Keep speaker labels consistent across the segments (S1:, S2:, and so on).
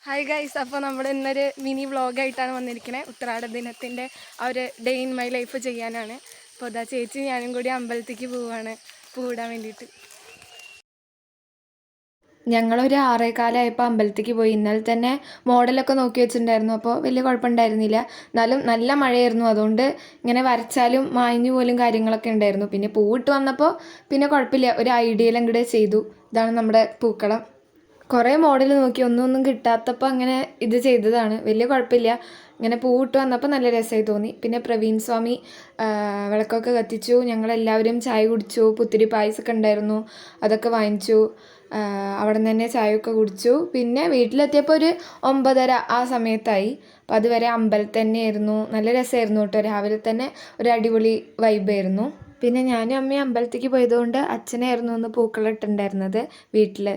S1: Hi guys, അപ്പോൾ നമ്മൾ ഇന്നൊരു മിനി വ്ളോഗായിട്ടാണ് വന്നിരിക്കുന്നത്. ഉത്രാട ദിനത്തിൻ്റെ ആ ഒരു ഡേ ഇൻ മൈ ലൈഫ് ചെയ്യാനാണ്. അപ്പോൾ അതാ ചേച്ചി ഞാനും കൂടി അമ്പലത്തേക്ക് പോവുകയാണ് പൂവിടാൻ വേണ്ടിയിട്ട്. ഞങ്ങളൊരു 6:15 അമ്പലത്തേക്ക് പോയി. ഇന്നലെ തന്നെ മോഡലൊക്കെ നോക്കി വെച്ചിട്ടുണ്ടായിരുന്നു. അപ്പോൾ വലിയ കുഴപ്പമുണ്ടായിരുന്നില്ല. എന്നാലും നല്ല മഴയായിരുന്നു. അതുകൊണ്ട് ഇങ്ങനെ വരച്ചാലും മായഞ്ഞു പോലും കാര്യങ്ങളൊക്കെ ഉണ്ടായിരുന്നു. പിന്നെ പൂവിട്ട് വന്നപ്പോൾ പിന്നെ കുഴപ്പമില്ല, ഒരു ഐഡിയയിൽ അങ്ങോട്ട് ചെയ്തു. ഇതാണ് നമ്മുടെ പൂക്കളം. കുറേ മോഡൽ നോക്കി, ഒന്നും കിട്ടാത്തപ്പോൾ അങ്ങനെ ഇത് ചെയ്തതാണ്. വലിയ കുഴപ്പമില്ല. ഇങ്ങനെ പൂവിട്ട് വന്നപ്പോൾ നല്ല രസമായി തോന്നി. പിന്നെ പ്രവീൺ സ്വാമി വിളക്കൊക്കെ കത്തിച്ചു. ഞങ്ങളെല്ലാവരും ചായ കുടിച്ചു. പുത്തിരി പായസമൊക്കെ ഉണ്ടായിരുന്നു, അതൊക്കെ വാങ്ങിച്ചു. അവിടെ നിന്ന് തന്നെ ചായയൊക്കെ കുടിച്ചു. പിന്നെ വീട്ടിലെത്തിയപ്പോൾ ഒരു 9:30 ആ സമയത്തായി. അപ്പോൾ അതുവരെ അമ്പലത്തിൽ തന്നെയായിരുന്നു. നല്ല രസമായിരുന്നു കേട്ടോ. രാവിലെ തന്നെ ഒരു അടിപൊളി വൈബായിരുന്നു. പിന്നെ ഞാനും അമ്മയും അമ്പലത്തേക്ക് പോയതുകൊണ്ട് അച്ഛനായിരുന്നു ഒന്ന് പൂക്കളം ഇട്ടുണ്ടായിരുന്നത് വീട്ടിൽ.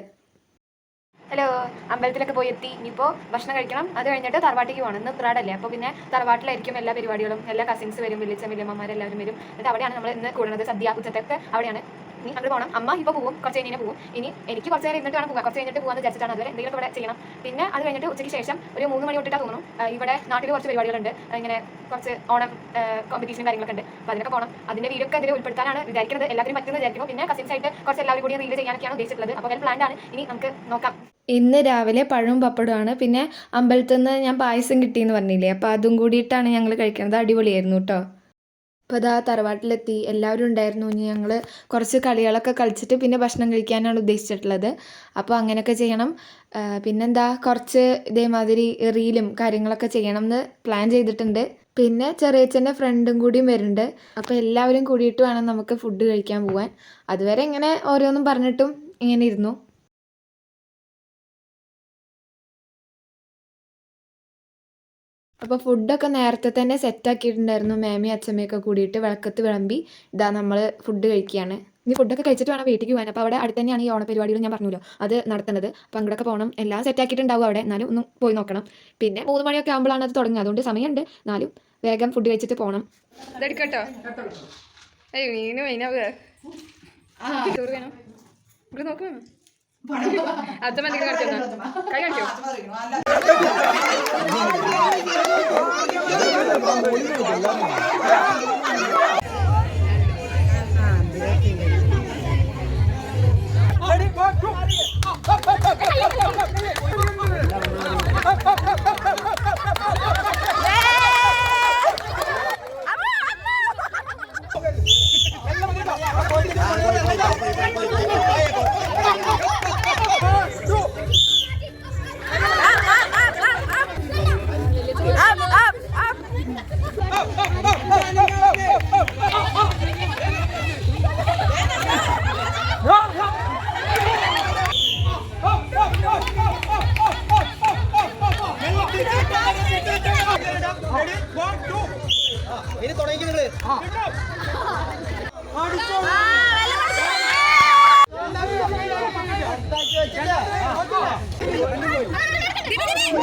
S1: ഹലോ, അമ്പലത്തിലൊക്കെ പോയി എത്തി. ഇനിയിപ്പോൾ ഭക്ഷണം കഴിക്കണം. അത് കഴിഞ്ഞിട്ട് തറവാട്ടിലേക്ക് പോകണം. ഇന്ന് ഉത്രാടല്ലേ, അപ്പോൾ പിന്നെ തറവാട്ടിലായിരിക്കും എല്ലാ പരിപാടികളും. എല്ലാ കസിൻസ് വരും, വലിയമ്മമാരെല്ലാവരും വരും. എന്നിട്ട് അവിടെയാണ് നമ്മൾ ഇന്ന് കൂടുന്നത്. സദ്യ ഉച്ചത്തൊക്കെ അവിടെയാണ്. ഇനി അങ്ങോട്ട് പോകണം. അമ്മ ഇപ്പോൾ പോകും, കുറച്ച് കഴിഞ്ഞാൽ പോകും. ഇനി എനിക്ക് കുറച്ച് നേരം ഇരുന്നിട്ട് വേണം പോകാം. കുറച്ച് കഴിഞ്ഞിട്ട് പോകാമെന്ന് വിചാരിച്ചിട്ടാണ്. അതുവരെ എന്തെങ്കിലും ഇവിടെ ചെയ്യണം. പിന്നെ അത് കഴിഞ്ഞിട്ട് ഉച്ചയ്ക്ക് ശേഷം ഒരു 3 മണി തൊട്ടിട്ടാണ് തോന്നുന്നു. ഇവിടെ നാട്ടിൽ കുറച്ച് പരിപാടികളുണ്ട്. ഇങ്ങനെ കുറച്ച് ഓണം കോമ്പറ്റീഷനും കാര്യങ്ങളൊക്കെ ഉണ്ട്. അപ്പോൾ അതിനൊക്കെ പോകണം. അതിൻ്റെ വീഡിയോ ഒക്കെ അതിൽ ഉൾപ്പെടുത്താനാണ് വിചാരിക്കുന്നത്. എല്ലാവരും പറ്റുമെന്ന് വിചാരിക്കുന്നു. പിന്നെ കസിൻസ് ആയിട്ട് കുറച്ച് എല്ലാവരും കൂടി റീൽ ചെയ്യാനൊക്കെയാണ് ഉദ്ദേശിച്ചിട്ടുള്ളത്. അപ്പോൾ പ്ലാൻ ആണ്. ഇനി നമുക്ക് നോക്കാം. ഇന്ന് രാവിലെ പഴവും പപ്പടമാണ്. പിന്നെ അമ്പലത്തിൽ നിന്ന് ഞാൻ പായസം കിട്ടിയെന്ന് പറഞ്ഞില്ലേ, അപ്പോൾ അതും കൂടിയിട്ടാണ് ഞങ്ങൾ കഴിക്കുന്നത്. അടിപൊളിയായിരുന്നു കേട്ടോ. അപ്പോൾ അതാ തറവാട്ടിലെത്തി, എല്ലാവരും ഉണ്ടായിരുന്നു. ഇനി ഞങ്ങൾ കുറച്ച് കളികളൊക്കെ കളിച്ചിട്ട് പിന്നെ ഭക്ഷണം കഴിക്കാനാണ് ഉദ്ദേശിച്ചിട്ടുള്ളത്. അപ്പോൾ അങ്ങനെയൊക്കെ ചെയ്യണം. പിന്നെന്താ, കുറച്ച് ഇതേമാതിരി റീലും കാര്യങ്ങളൊക്കെ ചെയ്യണം എന്ന് പ്ലാൻ ചെയ്തിട്ടുണ്ട്. പിന്നെ ചെറിയച്ഛൻ്റെ ഫ്രണ്ടും കൂടിയും വരുന്നുണ്ട്. അപ്പോൾ എല്ലാവരും കൂടിയിട്ട് വേണം നമുക്ക് ഫുഡ് കഴിക്കാൻ പോകാൻ. അതുവരെ ഇങ്ങനെ ഓരോന്നും പറഞ്ഞിട്ടും ഇങ്ങനെ ഇരുന്നു. അപ്പോൾ ഫുഡൊക്കെ നേരത്തെ തന്നെ സെറ്റാക്കിയിട്ടുണ്ടായിരുന്നു. മേമയും അച്ഛമ്മയൊക്കെ കൂടിയിട്ട് വിളക്കത്ത് വിളമ്പി ഇതാ നമ്മൾ ഫുഡ് കഴിക്കുകയാണ്. ഇനി ഫുഡൊക്കെ കഴിച്ചിട്ട് വേണം വീട്ടിലേക്ക് പോകാൻ. അപ്പോൾ അവിടെ അടുത്ത് തന്നെയാണ് ഈ ഓണപരിപാടികൾ ഞാൻ പറഞ്ഞല്ലോ അത് നടത്തുന്നത്. അപ്പോൾ അങ്ങോട്ടൊക്കെ പോകണം. എല്ലാം സെറ്റാക്കിയിട്ടുണ്ടാവും അവിടെ. എന്നാലും ഒന്ന് പോയി നോക്കണം. പിന്നെ 3 മണിയൊക്കെ ആകുമ്പോഴാണ് അത് തുടങ്ങുക. അതുകൊണ്ട് സമയമുണ്ട്. എന്നാലും വേഗം ഫുഡ് കഴിച്ചിട്ട് പോകണം. അതെടുക്കട്ടോ. മീന് മൈനാവുക ചോറ് വേണം. ഇവിടെ നോക്കും. അച്ഛൻ എന്തെങ്കിലും കാണിച്ചോ, കൈ കാണിച്ചോ.
S2: ഇനി തുടങ്ങി നിങ്ങള്
S3: Đi đi đi.